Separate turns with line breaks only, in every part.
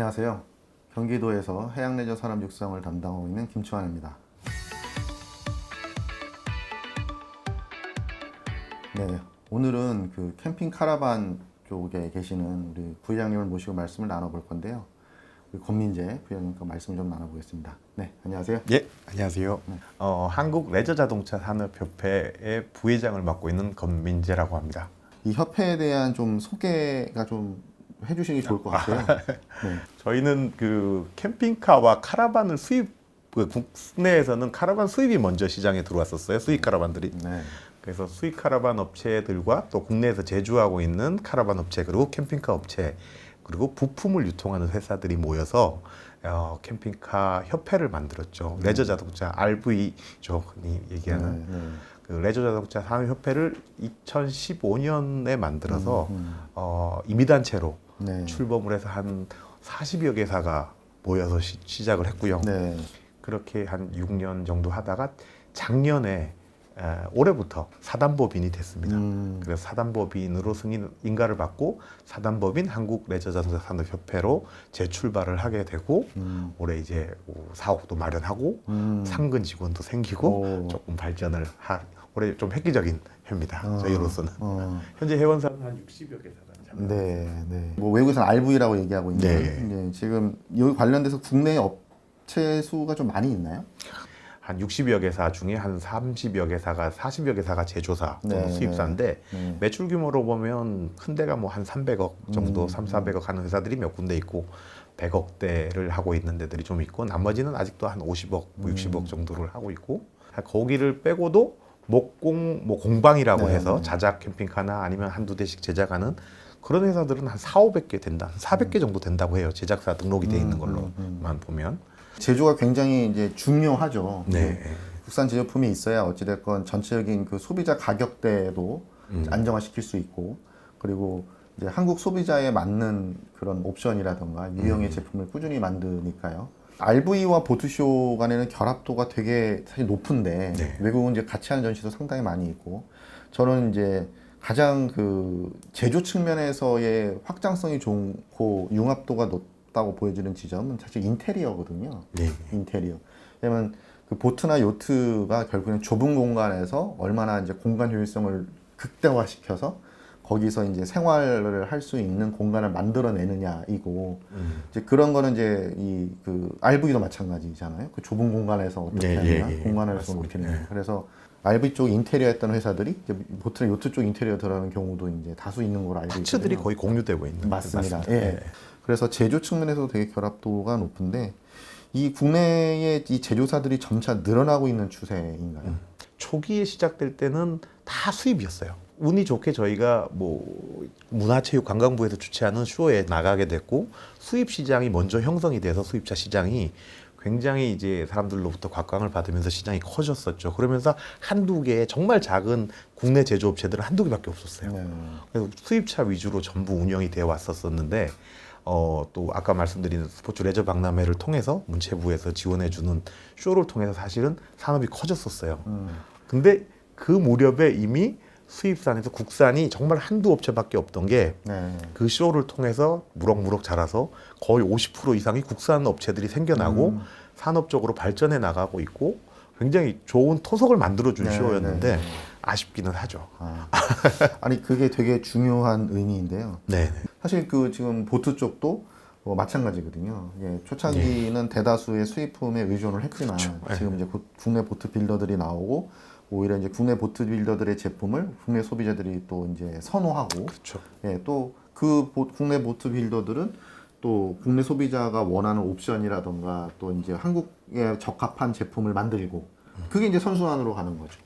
안녕하세요. 경기도에서 해양레저 산업 육성을 담당하고 있는 김충환입니다. 네, 오늘은 그 캠핑 카라반 쪽에 계시는 우리 부회장님을 모시고 말씀을 나눠볼 건데요. 우리 권민재 부회장님과 말씀을 좀 나눠보겠습니다. 네, 안녕하세요.
예, 안녕하세요. 한국 레저 자동차 산업협회의 부회장을 맡고 있는 권민재라고 합니다.
이 협회에 대한 좀 소개가 좀 해주시는 게 좋을 것 같아요. 네.
저희는 그 캠핑카와 카라반을 국내에서는 카라반 수입이 먼저 시장에 들어왔었어요. 수입 카라반들이.
네.
그래서 수입 카라반 업체들과 또 국내에서 제조하고 있는 카라반 업체 그리고 캠핑카 업체 그리고 부품을 유통하는 회사들이 모여서 캠핑카 협회를 만들었죠. 레저 자동차 RV죠, 흔히 얘기하는. 그 레저 자동차 산업협회를 2015년에 만들어서 임의단체로
네.
출범을 해서 한 40여 개사가 모여서 시작을 했고요.
네.
그렇게 한 6년 정도 하다가 작년에 올해부터 사단법인이 됐습니다. 그래서 사단법인으로 승인 인가를 받고 사단법인 한국 레저 자동차 산업협회로 재출발을 하게 되고 올해 이제 사옥도 마련하고 상근 직원도 생기고 조금 발전을 올해 좀 획기적인 해입니다. 저희로서는 현재 회원사는 한 60여 개사가
네, 네. 뭐 외국에서는 RV라고 얘기하고 있는데 네. 지금 여기 관련돼서 국내 업체 수가 좀 많이 있나요?
한 60여 개사 중에 한 30여 개사가 40여 개사가 제조사 또는 수입사인데 매출 규모로 보면 큰 데가 뭐 한 300억 정도 3,400억 하는 회사들이 몇 군데 있고 100억대를 하고 있는 데들이 좀 있고 나머지는 아직도 한 50억, 60억 정도를 하고 있고 거기를 빼고도 공방이라고 해서 자작 캠핑카나 아니면 한두 대씩 제작하는 그런 회사들은 한 4,500개 된다. 한 400개 정도 된다고 해요. 제작사 등록이 돼 있는 걸로만 보면.
제조가 굉장히 이제 중요하죠.
네.
국산 제조품이 있어야 어찌됐건 전체적인 그 소비자 가격대도 안정화시킬 수 있고 그리고 이제 한국 소비자에 맞는 그런 옵션이라던가 유형의 제품을 꾸준히 만드니까요. RV와 보트쇼 간에는 결합도가 되게 사실 높은데 외국은 이제 같이 하는 전시도 상당히 많이 있고 저는 이제 가장 그 제조 측면에서의 확장성이 좋고 융합도가 높다고 보여지는 지점은 사실 인테리어거든요. 인테리어. 왜냐면 그 보트나 요트가 결국엔 좁은 공간에서 얼마나 이제 공간 효율성을 극대화시켜서 거기서 이제 생활을 할 수 있는 공간을 만들어내느냐이고 이제 그런 거는 이제 이 그 RV도 마찬가지잖아요. 그 좁은 공간에서 어떻게 하느냐, 공간에서 어떻게 하느냐. 그래서 RV 쪽 인테리어 했던 회사들이 이제 보트나 요트 쪽 인테리어 들어가는 경우도 이제 다수 있는 걸로 알고 있거든요.
파츠들이 거의 공유되고 있는.
맞습니다. 예. 그래서 제조 측면에서도 되게 결합도가 높은데 이 국내의 이 제조사들이 점차 늘어나고 있는 추세인가요?
초기에 시작될 때는 다 수입이었어요. 운이 좋게 저희가 뭐 문화체육관광부에서 주최하는 쇼에 나가게 됐고 수입 시장이 먼저 형성이 돼서 수입차 시장이 굉장히 이제 사람들로부터 곽광을 받으면서 시장이 커졌었죠. 그러면서 한두 개의 정말 작은 국내 제조업체들은 한두 개밖에 없었어요. 그래서 수입차 위주로 전부 운영이 되어 왔었는데 또 아까 말씀드린 스포츠 레저 박람회를 통해서 문체부에서 지원해주는 쇼를 통해서 사실은 산업이 커졌었어요. 근데 그 무렵에 이미 수입산에서 국산이 정말 한두 업체밖에 없던 게 그 쇼를 통해서 무럭무럭 자라서 거의 50% 이상이 국산 업체들이 생겨나고 산업적으로 발전해 나가고 있고 굉장히 좋은 토속을 만들어준 쇼였는데 아쉽기는 하죠.
아니 그게 되게 중요한 의미인데요. 사실 그 지금 보트 쪽도 뭐 마찬가지거든요. 초창기는 대다수의 수입품에 의존을 했지만 지금 이제 국내 보트 빌더들이 나오고 오히려 이제 국내 보트 빌더들의 제품을 국내 소비자들이 또 이제 선호하고 또 그 국내 보트 빌더들은 또 국내 소비자가 원하는 옵션이라던가 또 이제 한국에 적합한 제품을 만들고 그게 이제 선순환으로 가는 거죠.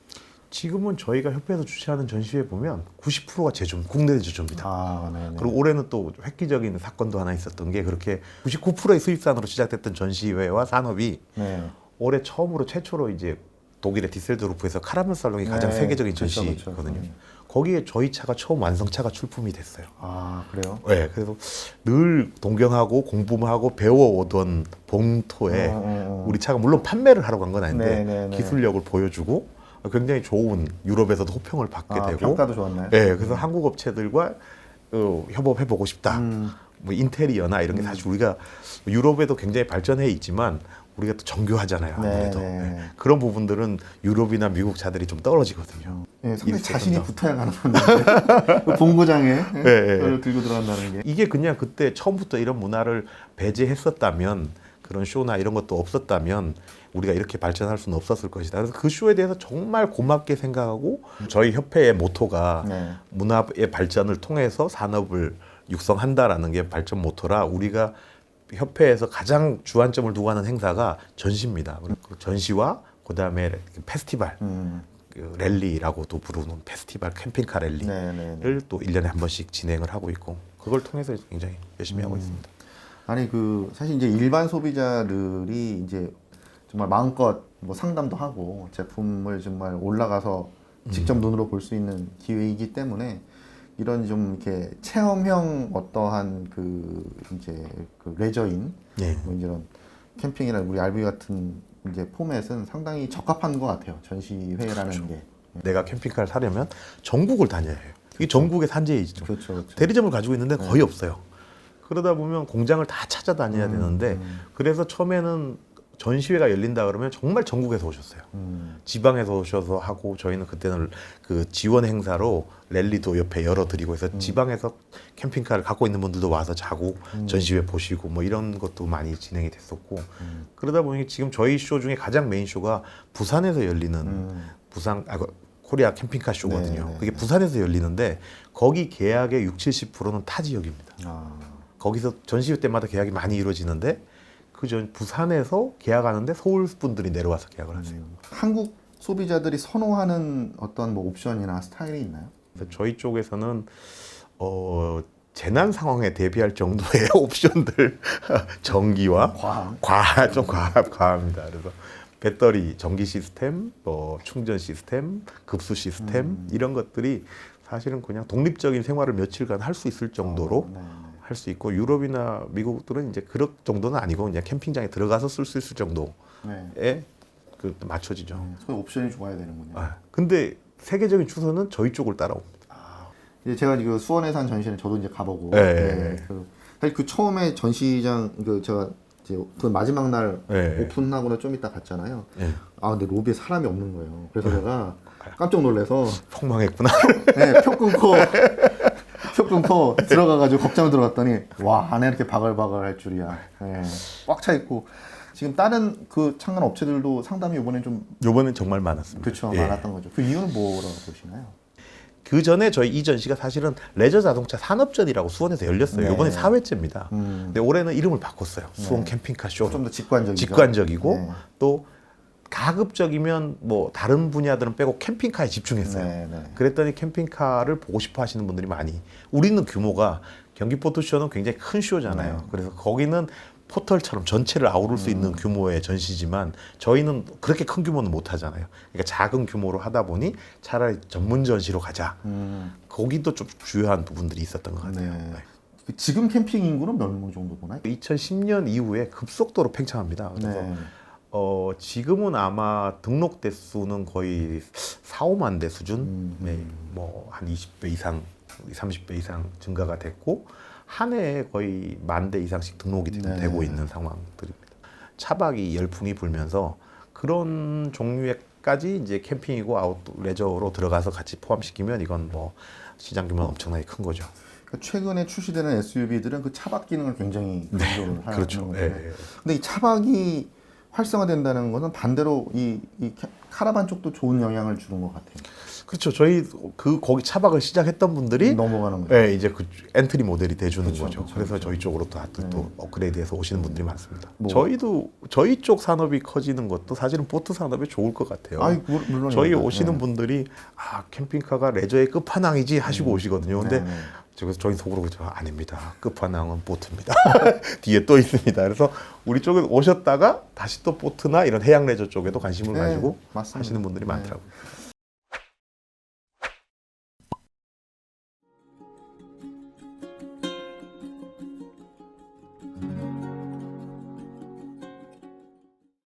지금은 저희가 협회에서 주최하는 전시회 보면 90%가 국내 제조입니다. 그리고 올해는 또 획기적인 사건도 하나 있었던 게 그렇게 99%의 수입산으로 시작됐던 전시회와 산업이 올해 최초로 이제 독일의 디셀도르프에서 카라반 살롱이 가장 세계적인 전시거든요. 거기에 저희 차가 처음 완성차가 출품이 됐어요.
그래요?
네, 그래서 늘 동경하고 공부하고 배워오던 봉토에 우리 차가 물론 판매를 하러 간 건 아닌데 기술력을 보여주고 굉장히 좋은 유럽에서도 호평을 받게 되고
평가도 좋았나요?
네, 그래서 한국 업체들과 협업해보고 싶다. 뭐 인테리어나 이런 게 사실 우리가 유럽에도 굉장히 발전해 있지만 우리가 또 정교하잖아요. 아무래도
네.
그런 부분들은 유럽이나 미국 차들이 좀 떨어지거든요.
네, 상당히
이렇게
자신이
좀
붙어야 가는 건데 그 본고장에
네.
그걸 들고 들어간다는 게.
이게 그냥 그때 처음부터 이런 문화를 배제했었다면 그런 쇼나 이런 것도 없었다면 우리가 이렇게 발전할 수는 없었을 것이다. 그래서 그 쇼에 대해서 정말 고맙게 생각하고 저희 협회의 모토가
네.
문화의 발전을 통해서 산업을 육성한다라는 게 발전 모토라 우리가 협회에서 가장 주안점을 두고 하는 행사가 전시입니다. 그 전시와 그다음에 페스티벌, 그 랠리라고도 부르는 페스티벌 캠핑카 랠리를
네.
또 1년에 한 번씩 진행을 하고 있고 그걸 통해서 굉장히 열심히 하고 있습니다.
아니 그 사실 이제 일반 소비자들이 이제 정말 마음껏 뭐 상담도 하고 제품을 정말 올라가서 직접 눈으로 볼 수 있는 기회이기 때문에 이런 좀 이렇게 체험형 어떠한 그 이제 그 레저인
네.
뭐 이런 캠핑이나 우리 RV 같은 이제 포맷은 상당히 적합한 것 같아요. 전시회라는 게.
내가 캠핑카를 사려면 전국을 다녀야 해요. 이게 전국의 산재이죠.
그렇죠.
대리점을 가지고 있는데 거의 없어요. 그러다 보면 공장을 다 찾아다녀야 되는데 그래서 처음에는 전시회가 열린다 그러면 정말 전국에서 오셨어요. 지방에서 오셔서 하고 저희는 그때는 그 지원 행사로 랠리도 옆에 열어드리고 해서 지방에서 캠핑카를 갖고 있는 분들도 와서 자고 전시회 보시고 뭐 이런 것도 많이 진행이 됐었고 그러다 보니 지금 저희 쇼 중에 가장 메인 쇼가 부산에서 열리는 코리아 캠핑카 쇼거든요.
네.
그게 부산에서 열리는데 거기 계약의 60-70%는 타 지역입니다. 거기서 전시회 때마다 계약이 많이 이루어지는데 그 전 부산에서 계약하는데 서울 분들이 내려와서 계약을 하세요.
한국 소비자들이 선호하는 어떤 뭐 옵션이나 스타일이 있나요?
그래서 저희 쪽에서는 재난 상황에 대비할 정도의 옵션들 전기와 좀 과합니다. 그래서 배터리, 전기 시스템, 뭐 충전 시스템, 급수 시스템 이런 것들이 사실은 그냥 독립적인 생활을 며칠간 할 수 있을 정도로 할 수 있고 유럽이나 미국들은 이제 그럴 정도는 아니고 그냥 캠핑장에 들어가서 쓸 수 있을 정도에 그 맞춰지죠.
소위 옵션이 좋아야 되는군요.
근데 세계적인 추세는 저희 쪽을 따라옵니다.
이제 제가 그 수원에서 한 전시는 저도 이제 가보고
네.
사실 그 처음에 전시장 그 제가 이제 그 마지막 날
네.
오픈하고는 좀 이따 갔잖아요.
네.
근데 로비에 사람이 없는 거예요. 그래서 제가 깜짝 놀라서
폭망했구나.
네, 표 끊고 들어가가지고 걱정 들어갔더니 와 안에 이렇게 바글바글 할 줄이야. 꽉 차 있고 지금 다른 그 창간 업체들도 상담이
요번엔 정말 많았습니다.
그렇죠. 많았던 거죠. 그 이유는 뭐라고 보시나요?
그 전에 저희 이 전시가 사실은 레저 자동차 산업전이라고 수원에서 열렸어요. 이번에 4회째입니다. 근데 올해는 이름을 바꿨어요. 수원 캠핑카 쇼.
좀 더 직관적이죠.
직관적이고 또 가급적이면 뭐 다른 분야들은 빼고 캠핑카에 집중했어요. 그랬더니 캠핑카를 보고 싶어 하시는 분들이 많이. 우리는 규모가 경기 포토쇼는 굉장히 큰 쇼잖아요. 그래서 거기는 포털처럼 전체를 아우를 수 있는 규모의 전시지만 저희는 그렇게 큰 규모는 못 하잖아요. 그러니까 작은 규모로 하다 보니 차라리 전문 전시로 가자. 거기도 좀 주요한 부분들이 있었던 것 같아요.
지금 캠핑 인구는 몇 명 정도 보나요?
2010년 이후에 급속도로 팽창합니다. 그래서 지금은 아마 등록 대수는 거의 4, 5만 대 수준, 뭐 한 20배 이상, 30배 이상 증가가 됐고 한 해에 거의 10,000대 이상씩 등록이 되고 있는 상황들입니다. 차박이 열풍이 불면서 그런 종류의까지 이제 캠핑이고 아웃레저로 들어가서 같이 포함시키면 이건 뭐 시장 규모는 엄청나게 큰 거죠.
최근에 출시되는 SUV들은 그 차박 기능을 굉장히 강조를 하는
그렇죠.
거죠. 근데 이 차박이 활성화된다는 것은 반대로 이 카라반 쪽도 좋은 영향을 주는 것 같아요.
그렇죠. 저희 거기 차박을 시작했던 분들이
넘어가는 거죠.
네, 이제 그 엔트리 모델이 돼주는
그쵸,
거죠.
그쵸,
그래서
그쵸.
저희 쪽으로 또 업그레이드해서 오시는 분들이 많습니다.
뭐.
저희도 저희 쪽 산업이 커지는 것도 사실은 보트 산업에 좋을 것 같아요.
물론
저희 오시는 분들이 캠핑카가 레저의 끝판왕이지 하시고 오시거든요. 근데 저희 속으로 그죠. 아닙니다. 끝판왕은 보트입니다. 뒤에 또 있습니다. 그래서 우리 쪽에 오셨다가 다시 또 보트나 이런 해양 레저 쪽에도 관심을 가지고
맞습니다.
하시는 분들이 많더라고요.